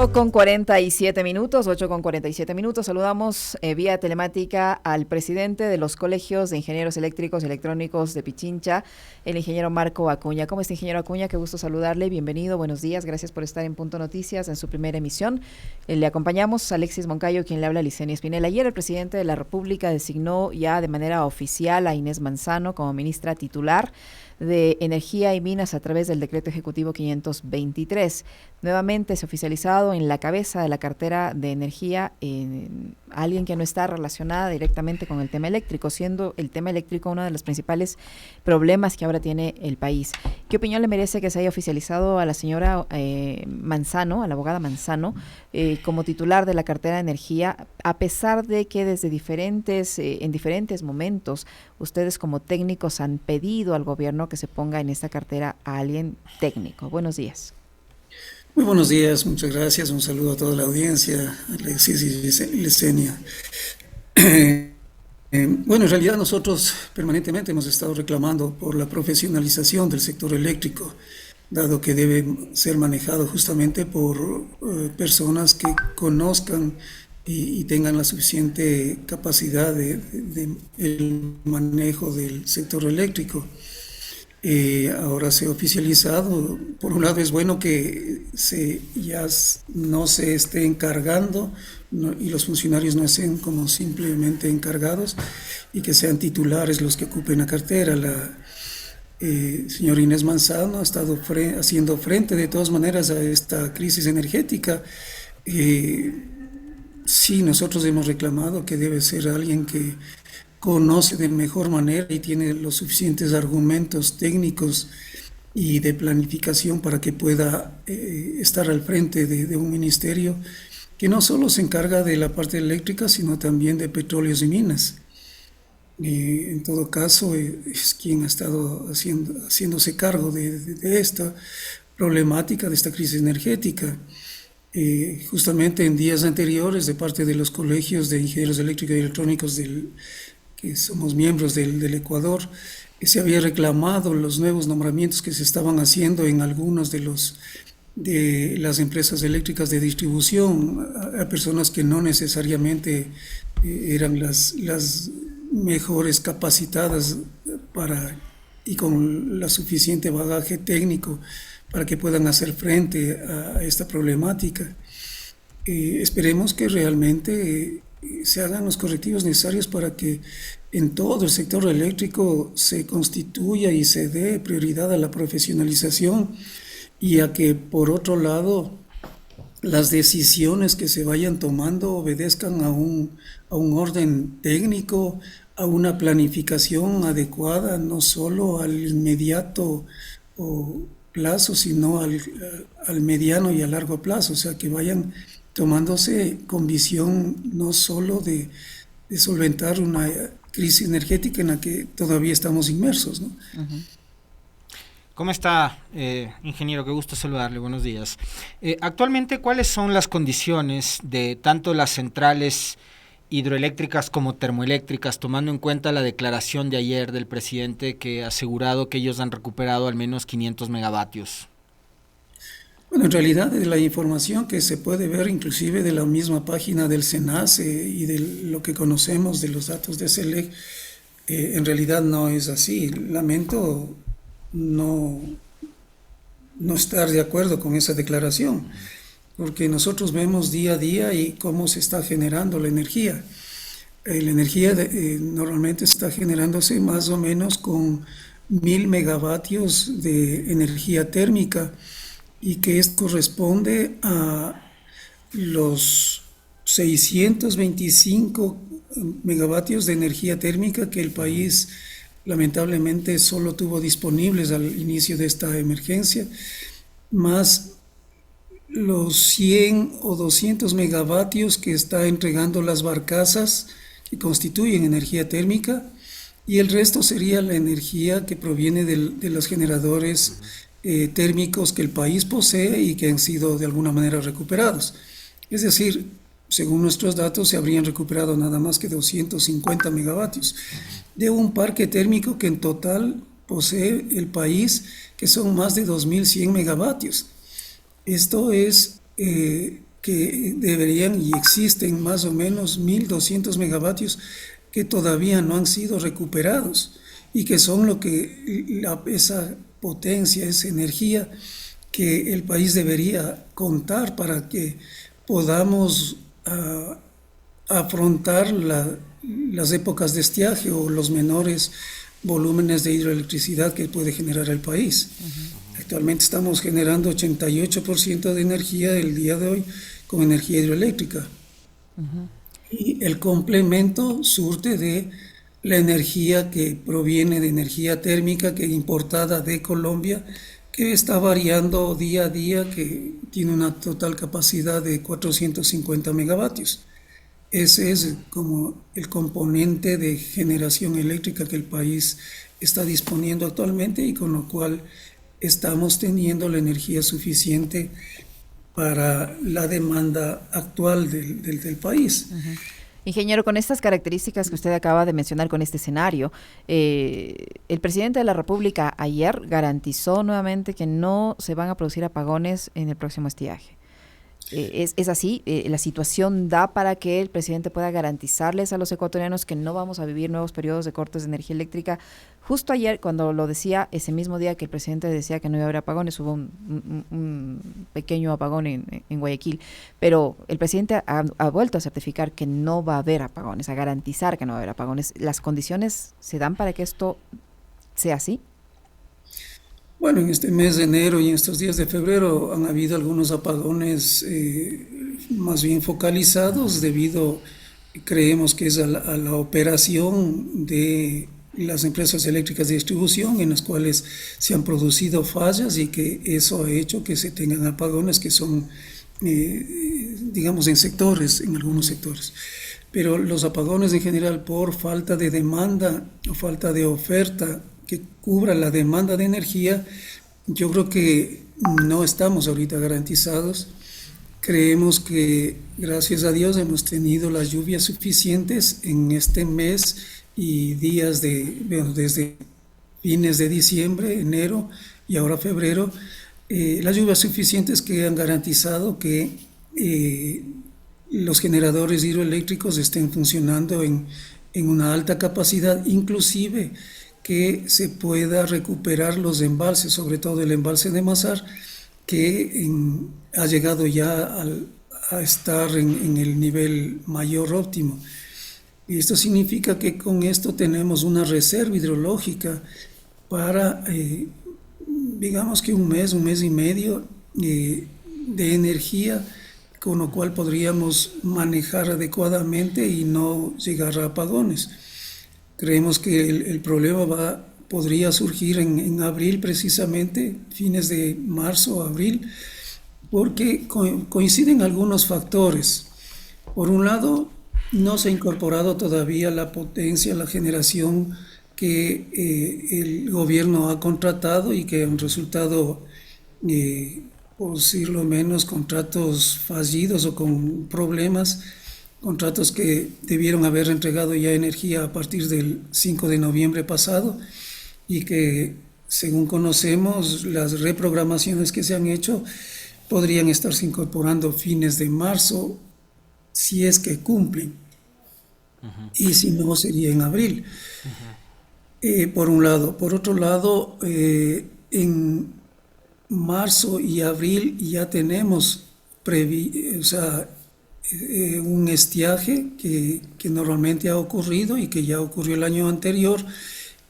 8:47 minutos. Saludamos vía telemática al presidente de los colegios de ingenieros eléctricos y electrónicos de Pichincha, el ingeniero Marco Acuña. ¿Cómo está, ingeniero Acuña? Qué gusto saludarle. Bienvenido, buenos días. Gracias por estar en Punto Noticias en su primera emisión. Le acompañamos Alexis Moncayo, quien le habla, Licenia Espinel. Ayer el presidente de la República designó ya de manera oficial a Inés Manzano como ministra titular de Energía y Minas a través del decreto ejecutivo 523. Nuevamente se ha oficializado en la cabeza de la cartera de energía alguien que no está relacionada directamente con el tema eléctrico, siendo el tema eléctrico uno de los principales problemas que ahora tiene el país. ¿Qué opinión le merece que se haya oficializado a la señora Manzano, a la abogada Manzano, como titular de la cartera de energía, a pesar de que desde en diferentes momentos ustedes como técnicos han pedido al gobierno que se ponga en esta cartera a alguien técnico? Buenos días. Muy buenos días, muchas gracias. Un saludo a toda la audiencia, Alexis y Licenia. Bueno, en realidad nosotros permanentemente hemos estado reclamando por la profesionalización del sector eléctrico, dado que debe ser manejado justamente por personas que conozcan y tengan la suficiente capacidad de el manejo del sector eléctrico. Ahora se ha oficializado. Por un lado es bueno que no se esté encargando y los funcionarios no sean como simplemente encargados y que sean titulares los que ocupen la cartera. La señora Inés Manzano ha estado haciendo frente de todas maneras a esta crisis energética. Sí, nosotros hemos reclamado que debe ser alguien que conoce de mejor manera y tiene los suficientes argumentos técnicos y de planificación para que pueda estar al frente de un ministerio que no solo se encarga de la parte eléctrica, sino también de petróleos y minas. En todo caso, es quien ha estado haciéndose cargo de esta problemática, de esta crisis energética. Justamente en días anteriores, de parte de los colegios de ingenieros eléctricos y electrónicos que somos miembros del Ecuador, se había reclamado los nuevos nombramientos que se estaban haciendo en algunos de las empresas eléctricas de distribución a personas que no necesariamente eran las mejores capacitadas y con la suficiente bagaje técnico para que puedan hacer frente a esta problemática. Esperemos que realmente se hagan los correctivos necesarios para que en todo el sector eléctrico se constituya y se dé prioridad a la profesionalización y a que, por otro lado, las decisiones que se vayan tomando obedezcan a un orden técnico, a una planificación adecuada, no solo al inmediato plazo, sino al mediano y a largo plazo, o sea, que vayan tomándose con visión no solo de solventar una crisis energética en la que todavía estamos inmersos, ¿no? Uh-huh. ¿Cómo está, ingeniero? Qué gusto saludarle, buenos días. Actualmente, ¿cuáles son las condiciones de tanto las centrales hidroeléctricas como termoeléctricas, tomando en cuenta la declaración de ayer del presidente que ha asegurado que ellos han recuperado al menos 500 megavatios? Bueno, en realidad de la información que se puede ver inclusive de la misma página del SENACE y de lo que conocemos de los datos de SELEC, en realidad no es así. Lamento no estar de acuerdo con esa declaración, porque nosotros vemos día a día y cómo se está generando la energía. La energía normalmente está generándose más o menos con 1000 megavatios de energía térmica, y que esto corresponde a los 625 megavatios de energía térmica que el país lamentablemente solo tuvo disponibles al inicio de esta emergencia, más los 100 o 200 megavatios que está entregando las barcazas que constituyen energía térmica, y el resto sería la energía que proviene de los generadores térmicos que el país posee y que han sido de alguna manera recuperados. Es decir, según nuestros datos, se habrían recuperado nada más que 250 megavatios de un parque térmico que en total posee el país, que son más de 2100 megavatios. Esto es que deberían y existen más o menos 1.200 megavatios que todavía no han sido recuperados y que son lo que esa potencia, esa energía que el país debería contar para que podamos afrontar las épocas de estiaje o los menores volúmenes de hidroelectricidad que puede generar el país. Actualmente estamos generando 88% de energía el día de hoy con energía hidroeléctrica. Y el complemento surte de la energía que proviene de energía térmica que importada de Colombia, que está variando día a día, que tiene una total capacidad de 450 megavatios. Ese es como el componente de generación eléctrica que el país está disponiendo actualmente y con lo cual estamos teniendo la energía suficiente para la demanda actual del país. Ingeniero, con estas características que usted acaba de mencionar, con este escenario, el presidente de la República ayer garantizó nuevamente que no se van a producir apagones en el próximo estiaje. ¿Es así? ¿La situación da para que el presidente pueda garantizarles a los ecuatorianos que no vamos a vivir nuevos periodos de cortes de energía eléctrica? Justo ayer, cuando lo decía, ese mismo día que el presidente decía que no iba a haber apagones, hubo un pequeño apagón en Guayaquil, pero el presidente ha vuelto a certificar que no va a haber apagones, a garantizar que no va a haber apagones. ¿Las condiciones se dan para que esto sea así? Bueno, en este mes de enero y en estos días de febrero han habido algunos apagones más bien focalizados debido, creemos que es a la operación de las empresas eléctricas de distribución en las cuales se han producido fallas y que eso ha hecho que se tengan apagones que son, digamos, en algunos sectores. Pero los apagones en general por falta de demanda o falta de oferta que cubra la demanda de energía, yo creo que no estamos ahorita garantizados. Creemos que, gracias a Dios, hemos tenido las lluvias suficientes en este mes y días desde fines de diciembre, enero y ahora febrero, las lluvias suficientes que han garantizado que los generadores hidroeléctricos estén funcionando en una alta capacidad, inclusive que se pueda recuperar los embalses, sobre todo el embalse de Mazar, que ha llegado ya a estar en el nivel mayor óptimo. Y esto significa que con esto tenemos una reserva hidrológica para, digamos que un mes y medio de energía, con lo cual podríamos manejar adecuadamente y no llegar a apagones. Creemos que el problema podría surgir en abril precisamente, fines de marzo, abril, porque coinciden algunos factores. Por un lado, no se ha incorporado todavía la potencia, la generación que el gobierno ha contratado y que han resultado, por decirlo menos, contratos fallidos o con problemas, contratos que debieron haber entregado ya energía a partir del 5 de noviembre pasado y que, según conocemos, las reprogramaciones que se han hecho podrían estarse incorporando fines de marzo si es que cumplen. Y si no, sería en abril. Por un lado. Por otro lado, en marzo y abril ya tenemos un estiaje que normalmente ha ocurrido y que ya ocurrió el año anterior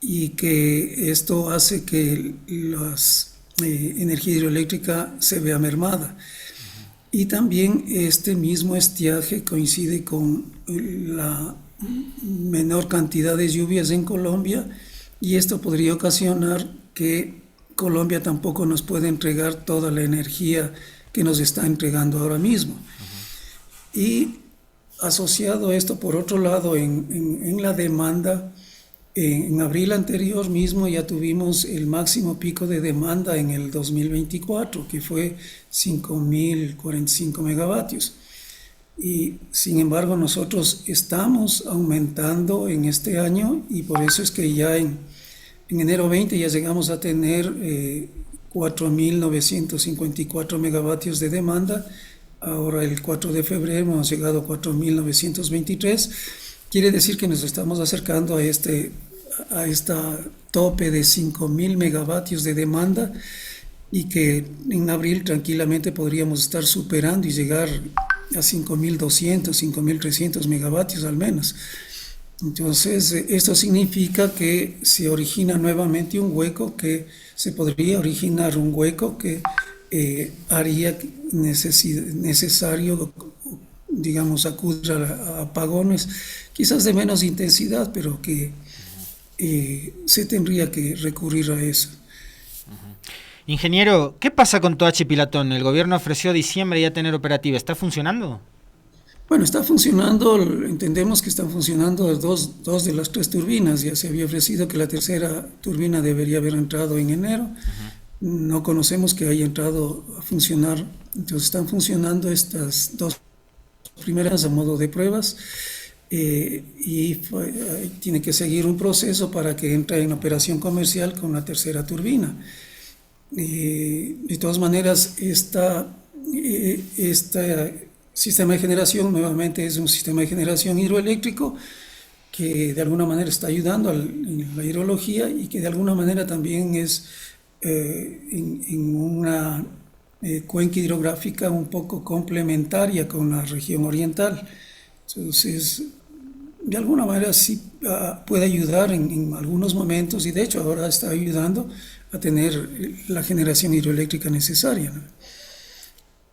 y que esto hace que la energía hidroeléctrica se vea mermada. Y también este mismo estiaje coincide con la menor cantidad de lluvias en Colombia y esto podría ocasionar que Colombia tampoco nos pueda entregar toda la energía que nos está entregando ahora mismo. Y asociado a esto, por otro lado, en la demanda, en abril anterior mismo ya tuvimos el máximo pico de demanda en el 2024, que fue 5.045 megavatios. Y sin embargo nosotros estamos aumentando en este año y por eso es que ya en enero 20 ya llegamos a tener 4.954 megavatios de demanda. ahora el 4 de febrero hemos llegado a 4.923. Quiere decir que nos estamos acercando a esta tope de 5.000 megavatios de demanda y que en abril tranquilamente podríamos estar superando y llegar a 5.200, 5.300 megavatios al menos. Entonces, esto significa que se origina nuevamente un hueco, que se podría originar un hueco que haría necesario, digamos, acudir a apagones, quizás de menos intensidad, pero que se tendría que recurrir a eso. Ingeniero, ¿qué pasa con Toachi Pilatón? El gobierno ofreció diciembre ya tener operativa. ¿Está funcionando? Bueno, está funcionando, entendemos que están funcionando dos de las tres turbinas. Ya se había ofrecido que la tercera turbina debería haber entrado en enero. No conocemos que haya entrado a funcionar. Entonces están funcionando estas dos primeras a modo de pruebas tiene que seguir un proceso para que entre en operación comercial con la tercera turbina. De todas maneras, este sistema de generación nuevamente es un sistema de generación hidroeléctrico que de alguna manera está ayudando en la hidrología y que de alguna manera también es en una cuenca hidrográfica un poco complementaria con la región oriental. Entonces, de alguna manera sí puede ayudar en algunos momentos y de hecho ahora está ayudando a tener la generación hidroeléctrica necesaria, ¿no?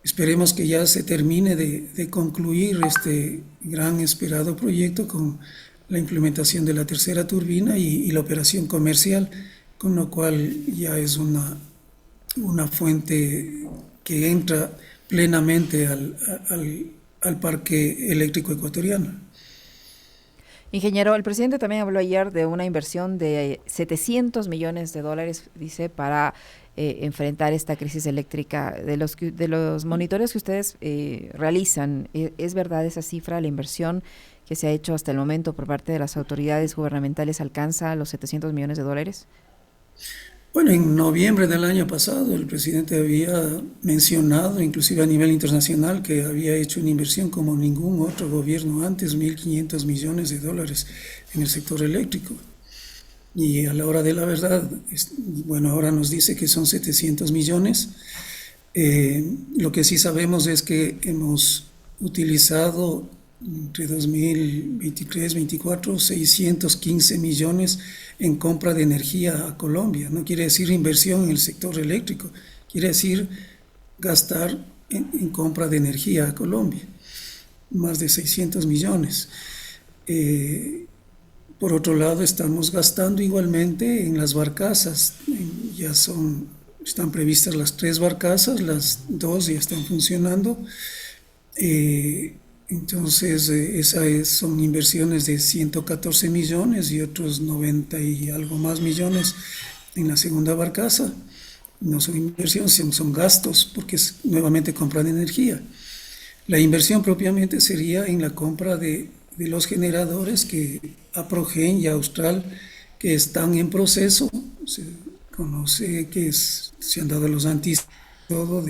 Esperemos que ya se termine de concluir este gran esperado proyecto con la implementación de la tercera turbina y la operación comercial, con lo cual ya es una fuente que entra plenamente al parque eléctrico ecuatoriano. Ingeniero, el presidente también habló ayer de una inversión de 700 millones de dólares, dice, para enfrentar esta crisis eléctrica. De los monitores que ustedes realizan, ¿es verdad esa cifra? ¿La inversión que se ha hecho hasta el momento por parte de las autoridades gubernamentales alcanza los 700 millones de dólares? Bueno, en noviembre del año pasado el presidente había mencionado, inclusive a nivel internacional, que había hecho una inversión como ningún otro gobierno antes, 1.500 millones de dólares en el sector eléctrico. Y a la hora de la verdad, bueno, ahora nos dice que son 700 millones. Lo que sí sabemos es que hemos utilizado entre 2023-24 615 millones en compra de energía a Colombia. No quiere decir inversión en el sector eléctrico, quiere decir gastar en compra de energía a Colombia, más de 600 millones. Por otro lado, estamos gastando igualmente en las barcazas. Están previstas las 3 barcazas, las 2 ya están funcionando. Entonces, son inversiones de 114 millones y otros 90 y algo más millones en la segunda barcaza. No son inversiones, son gastos, porque es nuevamente compra de energía. La inversión propiamente sería en la compra de los generadores que Aprogen y Austral, que están en proceso. Se conoce que se han dado los anticipos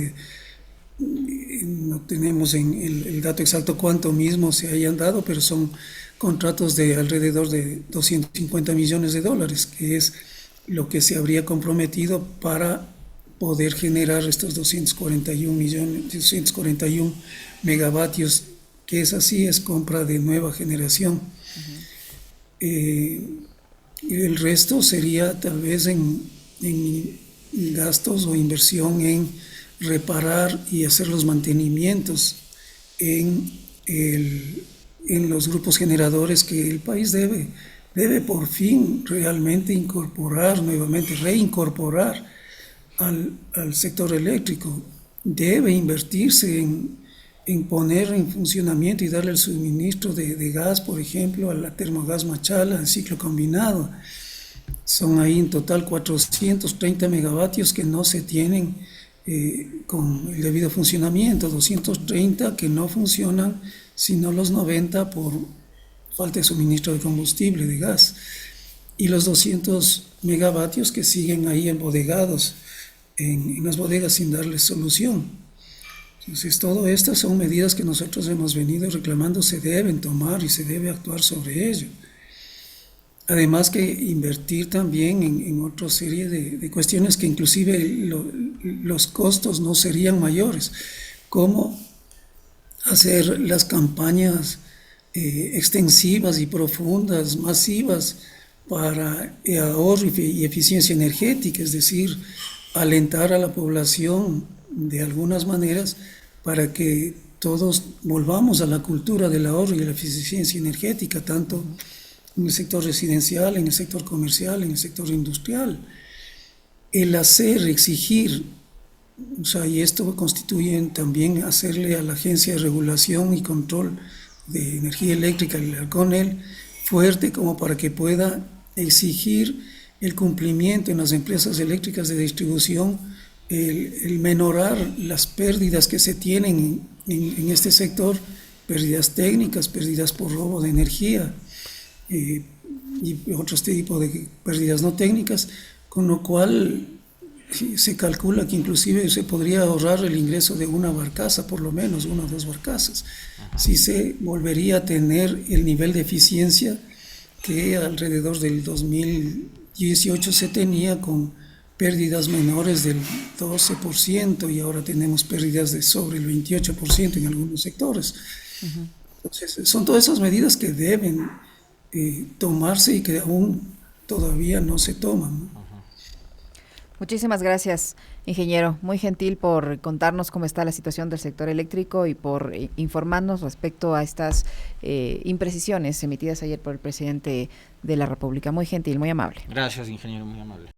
no tenemos el dato exacto cuánto mismo se hayan dado, pero son contratos de alrededor de 250 millones de dólares, que es lo que se habría comprometido para poder generar estos 241 megavatios, que es así, es compra de nueva generación. Y el resto sería tal vez en gastos o inversión en reparar y hacer los mantenimientos en los grupos generadores que el país debe por fin realmente reincorporar al sector eléctrico. Debe invertirse en poner en funcionamiento y darle el suministro de gas, por ejemplo, a la Termogas Machala, en ciclo combinado. Son ahí en total 430 megavatios que no se tienen con el debido funcionamiento, 230 que no funcionan, sino los 90 por falta de suministro de combustible, de gas, y los 200 megavatios que siguen ahí embodegados en las bodegas sin darles solución. Entonces, todo estas son medidas que nosotros hemos venido reclamando, se deben tomar y se debe actuar sobre ello. Además que invertir también en otra serie de cuestiones que inclusive los costos no serían mayores, como hacer las campañas extensivas y profundas, masivas, para ahorro y eficiencia energética, es decir, alentar a la población de algunas maneras para que todos volvamos a la cultura del ahorro y la eficiencia energética, tanto en el sector residencial, en el sector comercial, en el sector industrial. El hacer, exigir, o sea, y esto constituye también hacerle a la Agencia de Regulación y Control de Energía Eléctrica, el ARCONEL, fuerte como para que pueda exigir el cumplimiento en las empresas eléctricas de distribución, el menorar las pérdidas que se tienen en este sector, pérdidas técnicas, pérdidas por robo de energía y otros tipos de pérdidas no técnicas, con lo cual se calcula que inclusive se podría ahorrar el ingreso de una barcaza, por lo menos una o dos barcazas, si se volvería a tener el nivel de eficiencia que alrededor del 2018 se tenía, con pérdidas menores del 12% y ahora tenemos pérdidas de sobre el 28% en algunos sectores. Entonces, son todas esas medidas que deben tomarse y que aún todavía no se toman, ¿no? Muchísimas gracias, ingeniero. Muy gentil por contarnos cómo está la situación del sector eléctrico y por informarnos respecto a estas imprecisiones emitidas ayer por el presidente de la República. Muy gentil, muy amable. Gracias, ingeniero, muy amable.